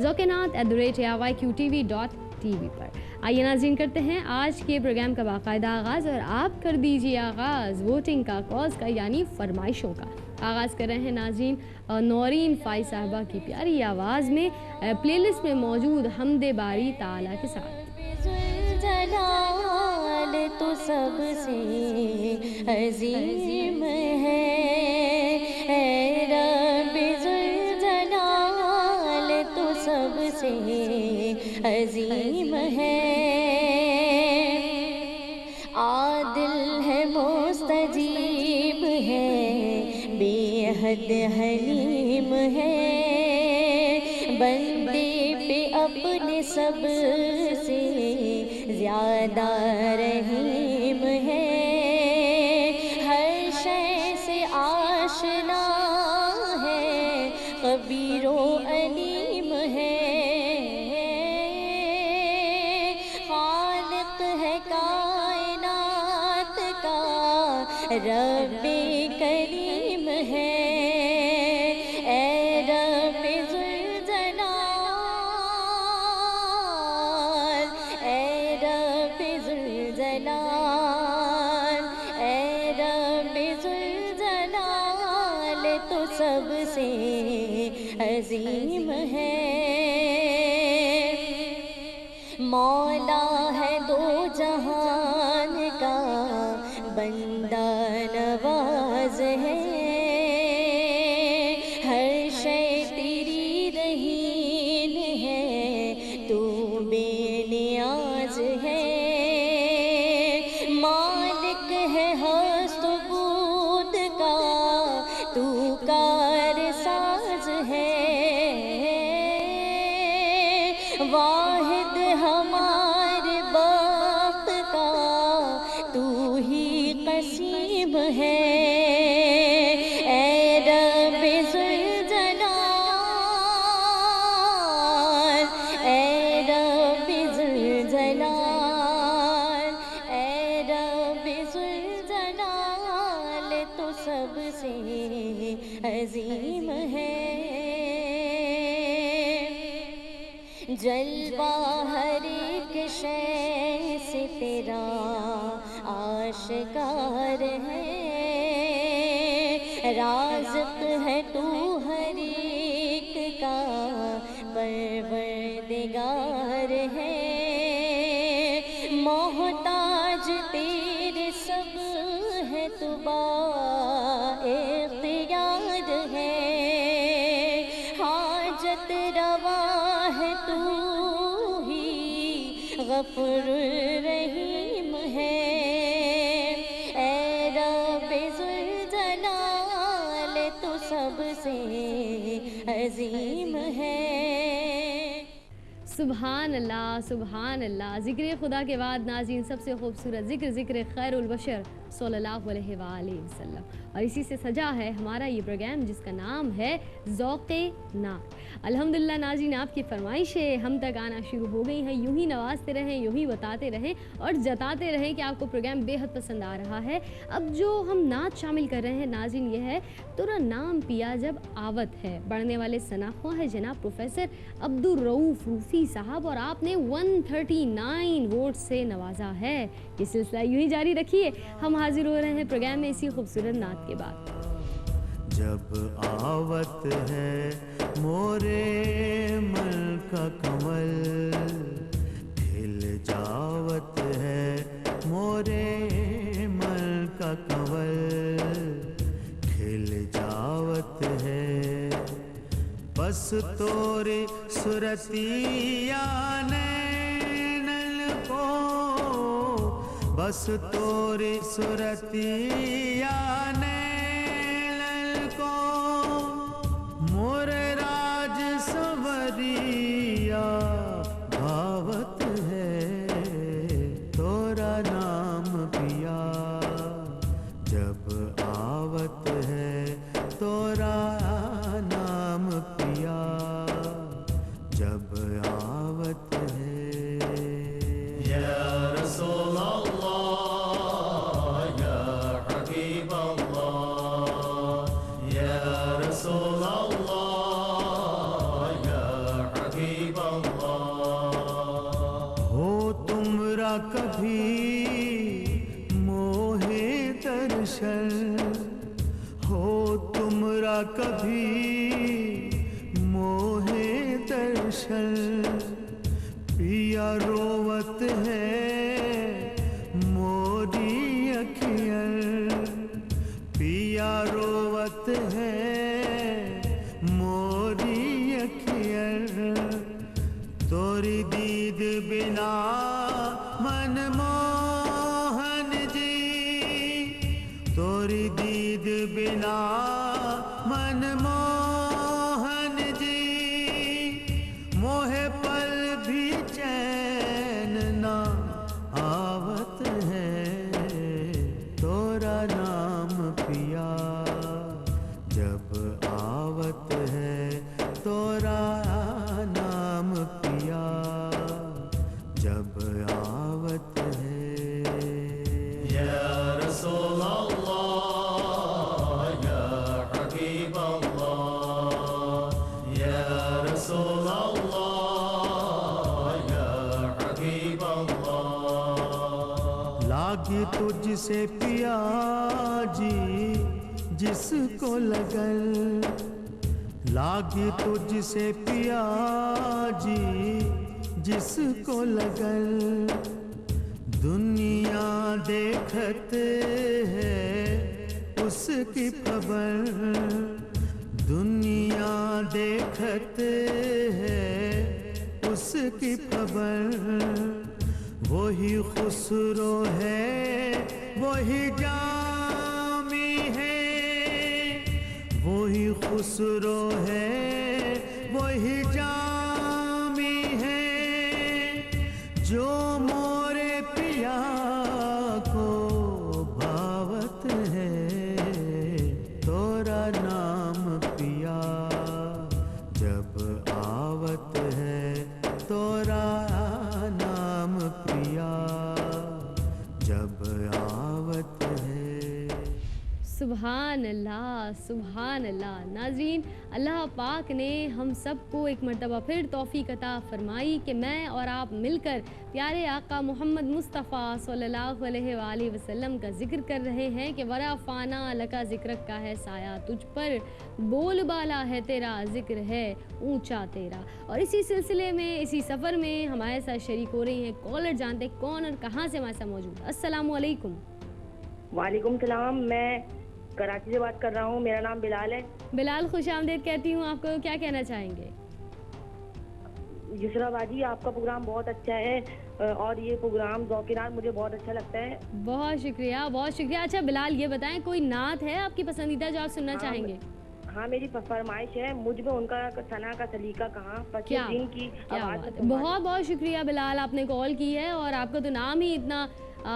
zauqenat@yqtv.com T V پر۔ آئیے ناظرین کرتے ہیں آج کے پروگرام کا باقاعدہ آغاز، اور آپ کر دیجیے آغاز ووٹنگ کا، کاز کا، یعنی فرمائشوں کا۔ آغاز کر رہے ہیں ناظرین نورین فائز صاحبہ کی پیاری آواز میں، پلے لسٹ میں موجود حمد باری تعالیٰ کے ساتھ۔ جلال تو سب سے عظیم ہے، اے رب ذوالجلال تو سب سے عظیم ہے، عادل ہے مستجیب ہے، بے حد حلیم ہے، بندے پہ اپنے سب سے زیادہ رحیم ہے، ہر شے سے آشنا ہے، خبیر و علیم ہے، خالق ہے کائنات کا، رب کریم ہے، اے رب ذوالجلال، اے رب ذوالجلال، اے رب ذوالجلال تو سب سے عظیم ہے، مولا ہے دو جہان کا، بندہ نواز ہے، ہر شے تیری رہین ہے، تو بے نیاز ہے، مالک ہے ہست و بود کا، تو کار ساز ہے، واحد ہمارے وقت کا، تو ہی قسیم ہے، اے رب ذوالجلال، اے رب ذوالجلال، اے رب ذوالجلال تو سب سے عظیم ہے، جلوہ ہر ایک شے سے تیرا آشکار ہے، رازق ہے تو ہر ایک کا، پروردگار ہے، محتاج تیرے سب ہے، تو با اختیار ہے، حاجت روا ہے تو ہی غفور رحیم ہے، اے رب ذوالجلال تو سب سے عظیم ہے۔ سبحان اللہ، سبحان اللہ۔ ذکر خدا کے بعد ناظرین سب سے خوبصورت ذکر، ذکر خیر البشر صلی اللہ علیہ وآلہ وسلم، اور اسی سے سجا ہے ہمارا یہ پروگرام جس کا نام ہے ذوق نات۔ الحمدللہ ناظرین آپ کی فرمائشیں ہم تک آنا شروع ہو گئی ہیں، یوں ہی نوازتے رہیں، یوں ہی بتاتے رہیں اور جتاتے رہیں کہ آپ کو پروگرام بے حد پسند آ رہا ہے۔ اب جو ہم نعت شامل کر رہے ہیں ناظرین یہ ہے ترا نام پیا جب آوت ہے، پڑھنے والے ثناخواں ہے جناب پروفیسر عبدالرؤوف روفی صاحب، اور آپ نے 139 ووٹ سے نوازا ہے۔ یہ سلسلہ یوں ہی جاری رکھیے، ہم حاضر ہو رہے ہیں پروگرام میں اسی خوبصورت نعت کے بعد۔ جب آوت ہے مورے ملک کا کمل، کھل جاوت ہے مورے ملک کا کمل، کھل جاوت ہے، بس توری صورتیا نینل کو، بس توری صورتیا نینل کو، مور راج سوریا بھاوت ہے، تورا نام پیا جب آوت ہے، تورا نام پیا جب آوت ہے، یا رسول اللہ یا حبیب اللہ، یا رسول اللہ یا حبیب اللہ، کبھی موہے درشن ہو تمرا کبھی موہے درشن پیا روت ہے موری اکھیاں پیا روت ہے موری اکھیاں توری دید بنا من موہن جی توری دید بنا من موہن جی موہ پل بھی چین نہ آوت ہے تورا نام پیا جب آوت ہے تورا نام پیا جب آوت ہے یا رسول اللہ یا حبیب اللہ یا رسول اللہ یا حبیب اللہ لاگی تجھ سے پیا جی جس کو لگن لاگی تجھ سے پیا جی جس کو لگن دنیا دیکھت ہے اس کی خبر دنیا دیکھت ہے اس کی خبر وہی خسرو ہے وہی جامی ہے وہی خسرو ہے وہی جامی ہے جو مورے پیا کو بھاوت ہے تورا نام پیا جب آوت ہے تورا نام پیا جب آوت ہے سبحان اللہ ناظرین، اللہ پاک نے ہم سب کو ایک مرتبہ پھر توفیق عطا فرمائی کہ میں اور آپ مل کر پیارے آقا محمد مصطفیٰ صلی اللہ علیہ وآلہ وسلم کا ذکر کر رہے ہیں کہ ورافعنا لکا ذکرک کا ہے سایہ تجھ پر، بول بالا ہے تیرا، ذکر ہے اونچا تیرا۔ اور اسی سلسلے میں اسی سفر میں ہمارے ساتھ شریک ہو رہی ہیں کالر، جانتے کون اور کہاں سے ہمارے ساتھ موجود۔ السلام علیکم۔ وعلیکم السلام، میں کراچی سے بات کر رہا ہوں، میرا نام بلال ہے۔ بلال خوش آمدید کہتی ہوں، آپ کو کیا کہنا چاہیں گے؟ یسرا باجی، آپ کا پروگرام بہت اچھا ہے اور یہ پروگرام ذوق نات مجھے بہت اچھا لگتا ہے۔ بہت شکریہ بہت شکریہ۔ اچھا بلال، یہ بتائیں کوئی نعت ہے آپ کی پسندیدہ جو آپ سننا چاہیں گے؟ ہاں، میری فرمائش ہے، مجھ میں ان کا ثنا کا سلیقہ کہاں، کیا دین کی آواز۔ بہت بہت شکریہ بلال، آپ نے کال کی ہے اور آپ کا تو نام ہی اتنا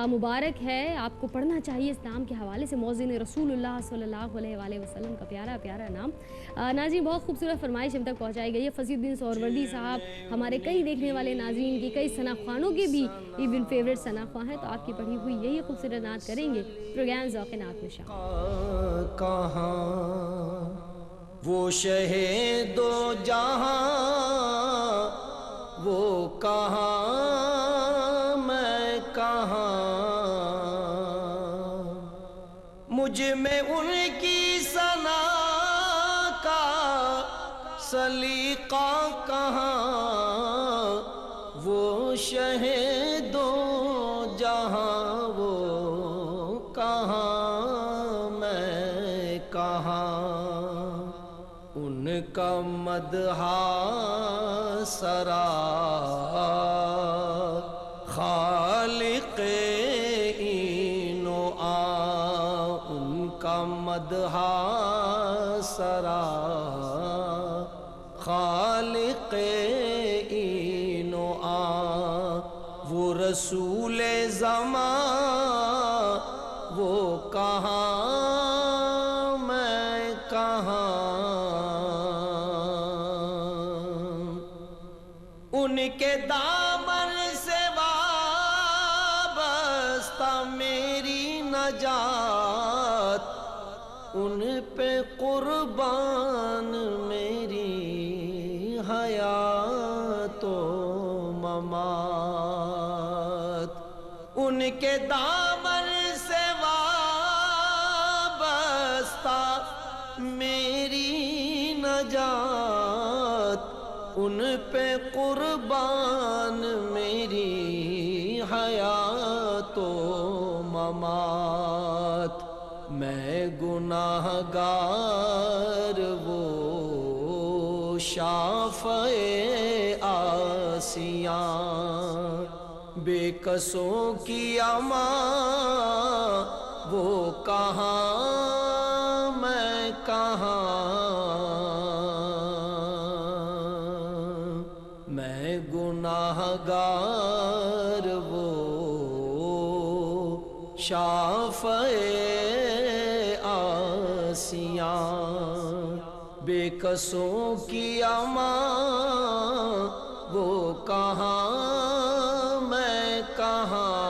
مبارک ہے، آپ کو پڑھنا چاہیے اسلام کے حوالے سے، موذن رسول اللہ صلی اللہ علیہ وآلہ وسلم کا پیارا پیارا نام۔ ناظرین، بہت خوبصورت فرمائش ہم تک پہنچائی گئی ہے۔ فصیح الدین سہروردی صاحب ہمارے کئی دیکھنے والے ناظرین کی، کئی ثنا خوانوں کے بھی ایون فیوریٹ ثنا خواں ہیں، تو آپ کی پڑھی ہوئی یہی خوبصورت نعت کریں گے پروگرام ذوق نات میں شامل۔ کہاں وہ شہ دو جہاں، وہ کہاں میں کہاں، مجھ میں ان کی ثنا کا سلیقہ کہاں، وہ شہ دو جہاں، وہ کہاں میں کہاں، ان کا مدح سرا خالق این و آ، ان کا مدح سرا خالق این و آ، وہ رسول زمان وہ کہاں میں کہاں، ان کے دامن سے وابستہ میری نجات، ان پہ قربان میری حیات و ممات، کے دامن سے وابستہ میری نجات، ان پہ قربان میری حیات و ممات۔ میں گناہ گار وہ شافع آسیاں، بے کسوں کی اماں وہ کہاں میں کہاں، میں گناہ گار وہ شافع آسیاں، بے کسوں کی اماں وہ کہاں میں کہاں۔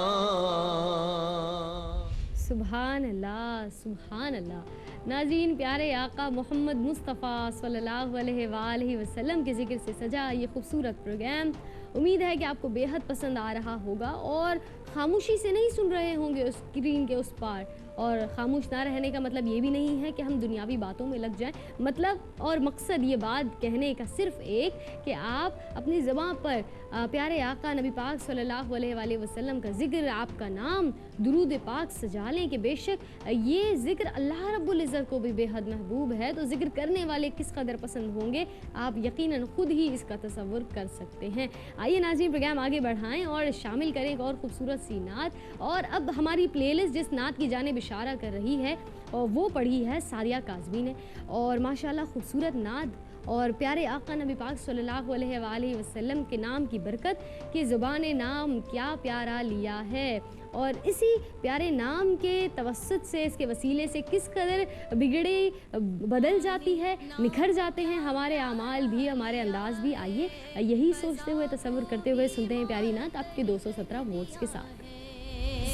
سبحان اللہ، سبحان اللہ۔ ناظرین، پیارے آقا محمد مصطفیٰ صلی اللہ علیہ وآلہ وسلم کے ذکر سے سجا یہ خوبصورت پروگرام امید ہے کہ آپ کو بے حد پسند آ رہا ہوگا اور خاموشی سے نہیں سن رہے ہوں گے اسکرین کے اس پار۔ اور خاموش نہ رہنے کا مطلب یہ بھی نہیں ہے کہ ہم دنیاوی باتوں میں لگ جائیں، مطلب اور مقصد یہ بات کہنے کا صرف ایک کہ آپ اپنی زبان پر پیارے آقا نبی پاک صلی اللہ علیہ وآلہ وسلم کا ذکر، آپ کا نام، درود پاک سجا لیں کہ بے شک یہ ذکر اللہ رب العزت کو بھی بے حد محبوب ہے، تو ذکر کرنے والے کس قدر پسند ہوں گے آپ یقیناً خود ہی اس کا تصور کر سکتے ہیں۔ آئیے ناظرین، پروگرام آگے بڑھائیں اور شامل کریں ایک اور خوبصورت سی نعت۔ اور اب ہماری پلے لسٹ جس نعت کی جانب اشارہ کر رہی ہے اور وہ پڑھی ہے ساریہ کاظمی نے، اور ماشاءاللہ خوبصورت نعت اور پیارے آقا نبی پاک صلی اللہ علیہ وآلہ وسلم کے نام کی برکت کہ زبان نام کیا پیارا لیا ہے، اور اسی پیارے نام کے توسط سے، اس کے وسیلے سے کس قدر بگڑے بدل جاتی ہے، نکھر جاتے ہیں ہمارے اعمال بھی، ہمارے انداز بھی۔ آئیے یہی سوچتے ہوئے، تصور کرتے ہوئے سنتے ہیں پیاری نعت آپ کے 217 ووٹس کے ساتھ۔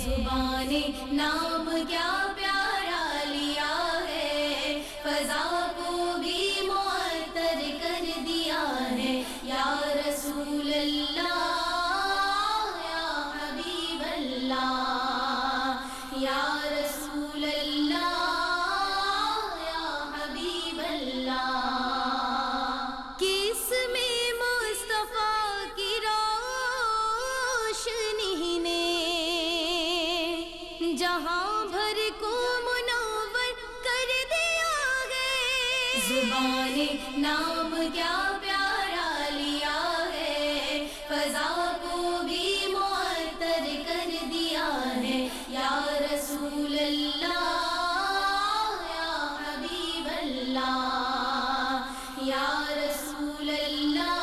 زبان نام کیا پیارا لیا ہے، فضا کو بھی معطر کر دیا ہے، یا رسول اللہ یا حبیب اللہ، یا رسول اللہ یا حبیب اللہ، کس میں مصطفیٰ کی روشنی نے جہاں بھر کو منور کر دیا ہے، زبان نام کیا پیارا لیا ہے، فضا کو بھی معطر کر دیا ہے، یا رسول اللہ یا حبیب اللہ، یا رسول اللہ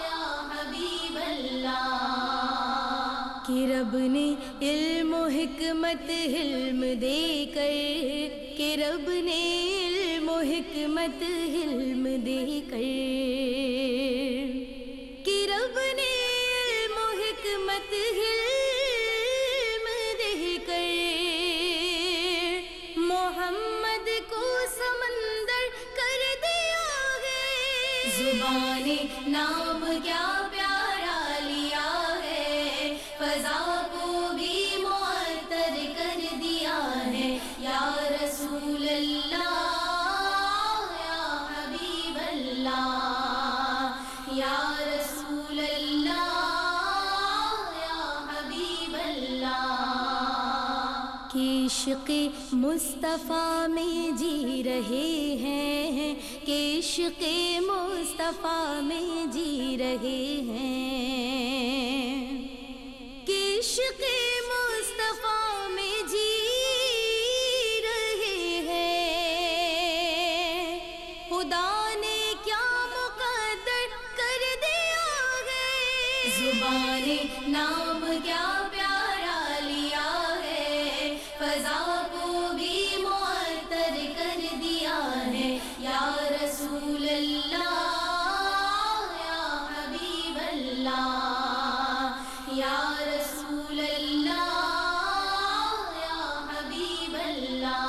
یا حبیب اللہ، کہ رب نے علم و حکمت حلم دے کر، کہ رب نے علم و حکمت حلم دے کر، کہ رب نے علم و حکمت حلم دے کر محمد کو سمندر کر دیا ہے، زبان نام کیا پیارا لیا ہے، فضا کو بھی معطر کر دیا ہے، یا رسول اللہ یا حبیب اللہ، یا رسول اللہ یا حبیب اللہ، کہ عشق مصطفیٰ میں جی رہے ہیں، کہ عشق مصطفیٰ میں جی رہے ہیں، کہ عشق مصطفیٰ میں جی رہے ہیں، خدا نے کیا مقدر کر دیا ہے، زبان نام کیا پیارا لیا ہے، فضا کو بھی معطر کر دیا ہے، یا رسول اللہ یا حبیب اللہ، یا رسول اللہ یا حبیب اللہ،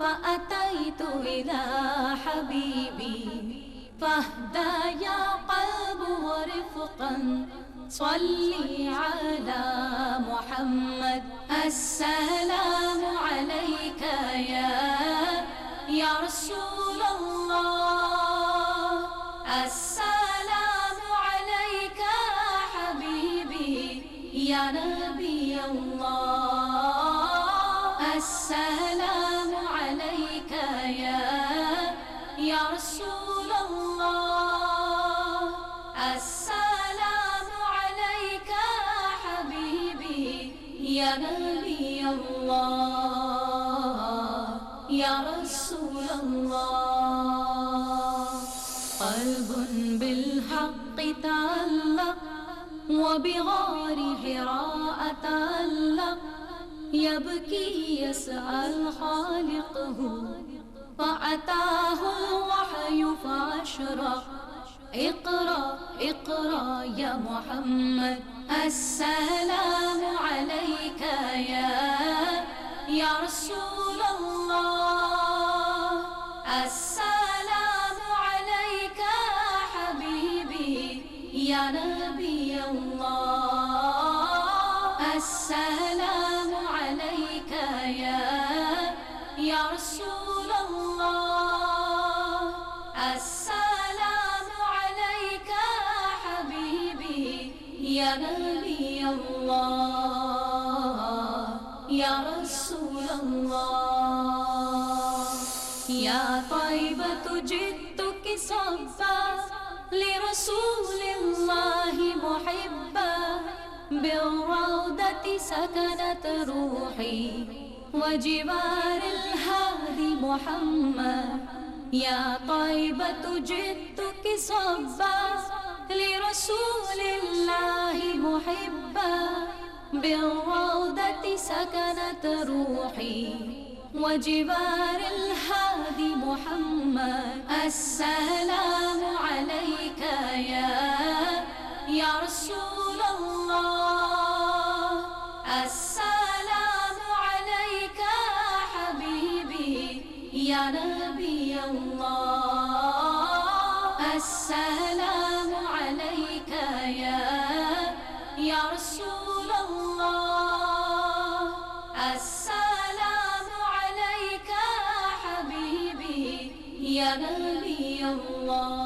فأتيت إلى حبيبي فاهدى يا قلب ورفقا، صلي على محمد. السلام عليك يا رسول الله، السلام عليك حبيبي يا نبي الله، السلام عليك يا رسول الله، السلام یا نبی اللہ یا رسول اللہ قلب بالحق تعلق وبغار حراء تعلق يبكي يسأل خالقه فأتاه الوحي فأشرق اقرأ اقرأ يا محمد السلام عليك يا رسول الله السلام عليك حبيبي يا نبي الله السلام عليك يا رسول الله السلام عليك حبيبي يا نبي الله يا رسول الله يا طيبة جئتك صبا لرسول الله محبا بالروضة سكنت روحي وجوار الهادي محمد يا طيبة جئتك صبا لرسول الله محبا بالروضة سكنت روحي وجوار الهادي محمد السلام عليك يا رسول الله السلام عليك حبيبي يا نبي الله السلام عليك يا رسول الله السلام عليك حبيبي يا نبي الله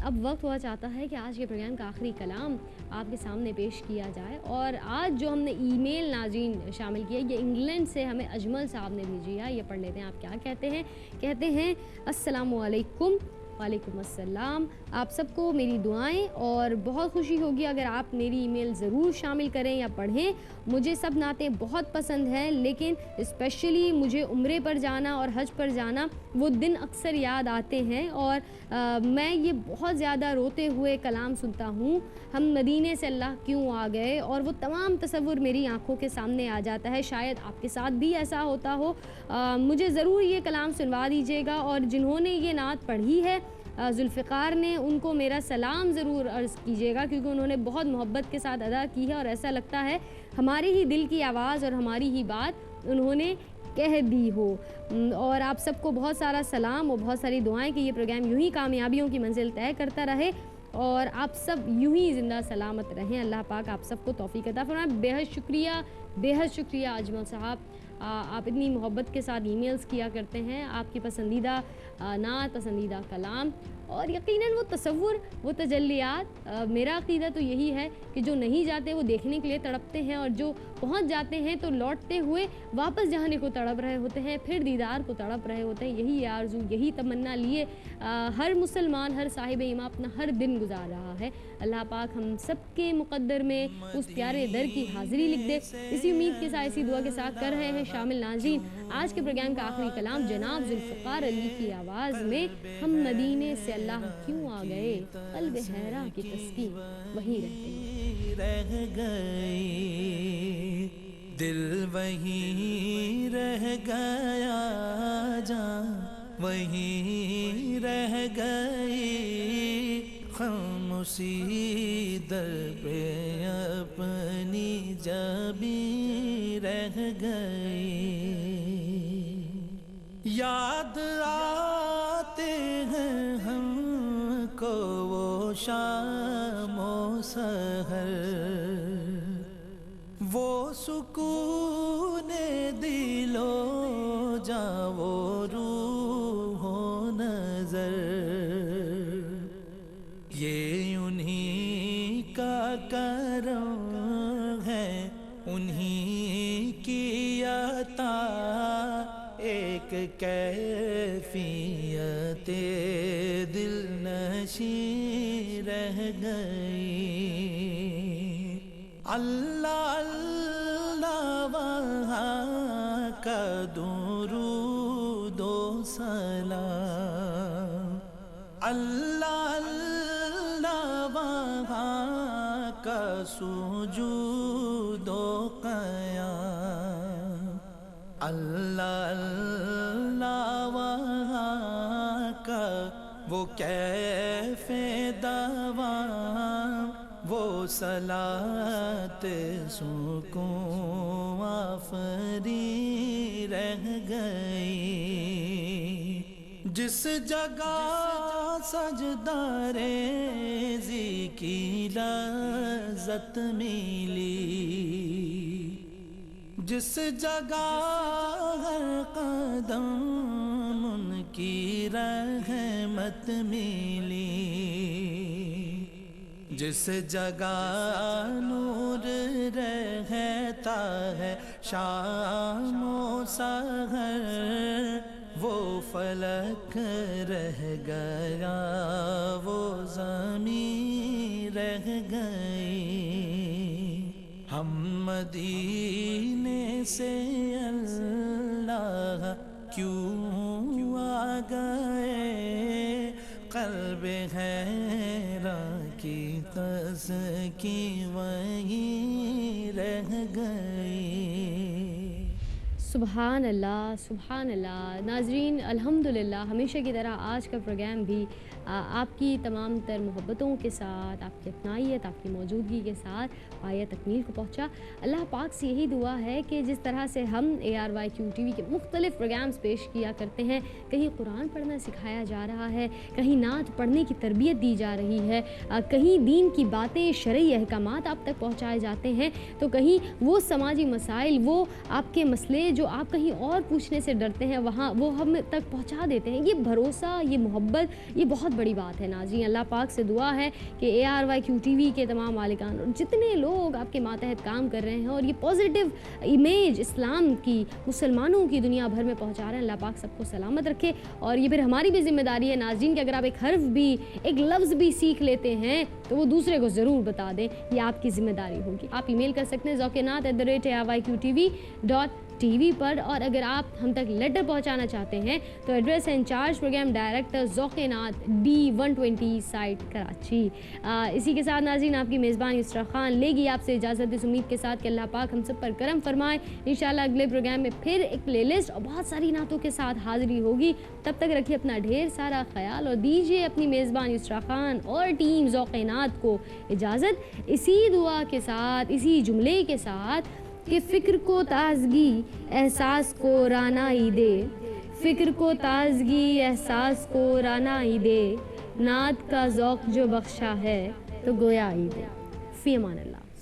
اب وقت ہوا چاہتا ہے کہ آج کے پروگرام کا آخری کلام آپ کے سامنے پیش کیا جائے، اور آج جو ہم نے ای میل ناظرین شامل کیا یہ انگلینڈ سے ہمیں اجمل صاحب نے بھیجی ہے، یہ پڑھ لیتے ہیں آپ کیا کہتے ہیں۔ کہتے ہیں السلام علیکم۔ وعلیکم السلام، آپ سب کو میری دعائیں، اور بہت خوشی ہوگی اگر آپ میری ای میل ضرور شامل کریں یا پڑھیں۔ مجھے سب نعتیں بہت پسند ہیں، لیکن اسپیشلی مجھے عمرے پر جانا اور حج پر جانا وہ دن اکثر یاد آتے ہیں، اور میں یہ بہت زیادہ روتے ہوئے کلام سنتا ہوں، ہم مدینے سے اللہ کیوں آ گئے، اور وہ تمام تصور میری آنکھوں کے سامنے آ جاتا ہے۔ شاید آپ کے ساتھ بھی ایسا ہوتا ہو، مجھے ضرور یہ کلام سنوا دیجیے گا، اور جنہوں نے یہ نعت پڑھی ہے ذوالفقار نے، ان کو میرا سلام ضرور عرض کیجیے گا، کیونکہ انہوں نے بہت محبت کے ساتھ ادا کی ہے، اور ایسا لگتا ہے ہمارے ہی دل کی آواز اور ہماری ہی بات انہوں نے کہہ دی ہو۔ اور آپ سب کو بہت سارا سلام اور بہت ساری دعائیں کہ یہ پروگرام یوں ہی کامیابیوں کی منزل طے کرتا رہے، اور آپ سب یوں ہی زندہ سلامت رہیں۔ اللہ پاک آپ سب کو توفیق عطا فرمائے۔ بے حد شکریہ اجمل صاحب، آپ اتنی محبت کے ساتھ ای میلز کیا کرتے ہیں، آپ کی پسندیدہ نعت، پسندیدہ کلام، اور یقیناً وہ تصور، وہ تجلیات، میرا عقیدہ تو یہی ہے کہ جو نہیں جاتے وہ دیکھنے کے لیے تڑپتے ہیں، اور جو پہنچ جاتے ہیں تو لوٹتے ہوئے واپس جانے کو تڑپ رہے ہوتے ہیں، پھر دیدار کو تڑپ رہے ہوتے ہیں۔ یہی آرزو، یہی تمنا لیے ہر مسلمان، ہر صاحب ایمان اپنا ہر دن گزار رہا ہے۔ اللہ پاک ہم سب کے مقدر میں اس پیارے در کی حاضری لکھ دے۔ اسی امید کے ساتھ، اسی دعا کے ساتھ کر رہے ہیں شامل ناظرین آج کے پروگرام کا آخری کلام جناب ذوالفقار علی کی آواز میں، ہم مدینے سے اللہ کیوں آ گئے، قلب حیرا کی تسکین وہیں رہتے ہیں۔ رہ گئی دل وہیں رہ گیا، جان وہیں رہ گئی، خاموشی در پہ اپنی جبیں رہ گئی۔ یاد آتے ہیں ہم کو وہ شام و سحر، وہ سکون دل و جاں، وہ روح و نظر، یہ انہی کا کرم ہے، انہی کی عطا، ایک کیفیت دل نشیں رہ گئی۔ اللہ اللہ کا درود و سلام، اللہ اللہ وہاں کا سجود و قیام، اللہ اللہ وہاں کا وہ کیف دوام، وہ صلاۃ سکون آفری رہ گئی، جس جگہ سجدہ ریزی کی لذت ملی، جس جگہ ہر قدم ان کی رحمت ملی، جس جگہ نور رہتا ہے شام و سحر، وہ فلک رہ گیا، وہ زمین رہ گئی، ہم مدینے سے اللہ کیوں آ گئے، قلب حیران کی تزکی وہیں رہ گئی۔ سبحان اللہ سبحان اللہ۔ ناظرین الحمدللہ ہمیشہ کی طرح آج کا پروگرام بھی آپ کی تمام تر محبتوں کے ساتھ، آپ کی اپنائیت، آپ کی موجودگی کے ساتھ پایہ تکمیل کو پہنچا۔ اللہ پاک سے یہی دعا ہے کہ جس طرح سے ہم ARYQ TV کے مختلف پروگرامز پیش کیا کرتے ہیں، کہیں قرآن پڑھنا سکھایا جا رہا ہے، کہیں نعت پڑھنے کی تربیت دی جا رہی ہے، کہیں دین کی باتیں، شرعی احکامات آپ تک پہنچائے جاتے ہیں، تو کہیں وہ سماجی مسائل، وہ آپ کے مسئلے جو آپ کہیں اور پوچھنے سے ڈرتے ہیں، وہاں وہ ہم تک پہنچا دیتے ہیں۔ یہ بھروسہ، یہ محبت، یہ بہت بڑی بات ہے ناظرین۔ اللہ پاک سے دعا ہے کہ ARYQ TV کے تمام مالکان اور جتنے لوگ آپ کے ماتحت کام کر رہے ہیں اور یہ پازیٹیو امیج اسلام کی، مسلمانوں کی دنیا بھر میں پہنچا رہے ہیں، اللہ پاک سب کو سلامت رکھے۔ اور یہ پھر ہماری بھی ذمہ داری ہے ناظرین کہ اگر آپ ایک حرف بھی، ایک لفظ بھی سیکھ لیتے ہیں تو وہ دوسرے کو ضرور بتا دیں، یہ آپ کی ذمہ داری ہوگی۔ آپ ای میل kar سکتے ہیں ذوقنات@ARYQTV پر، اور اگر آپ ہم تک لیٹر پہنچانا چاہتے ہیں تو ایڈریس ہے انچارج پروگرام ڈائریکٹر ذوقنات D120 سائٹ کراچی۔ اسی کے ساتھ ناظرین آپ کی میزبان یسریٰ خان لے گی آپ سے اجازت اس امید کے ساتھ کہ اللہ پاک ہم سب پر کرم فرمائے۔ انشاءاللہ اگلے پروگرام میں پھر ایک پلے لسٹ اور بہت ساری نعتوں کے ساتھ حاضری ہوگی۔ تب تک رکھیے اپنا ڈھیر سارا خیال اور دیجیے اپنی میزبان یسریٰ خان اور ٹیم ذوقنات کو اجازت، اسی دعا کے ساتھ، اسی جملے کے ساتھ کہ فکر کو تازگی احساس کو رانائی دے، فکر کو تازگی احساس کو رانائی دے، نعت کا ذوق جو بخشا ہے تو گویا ہی دے۔ فی امان اللہ۔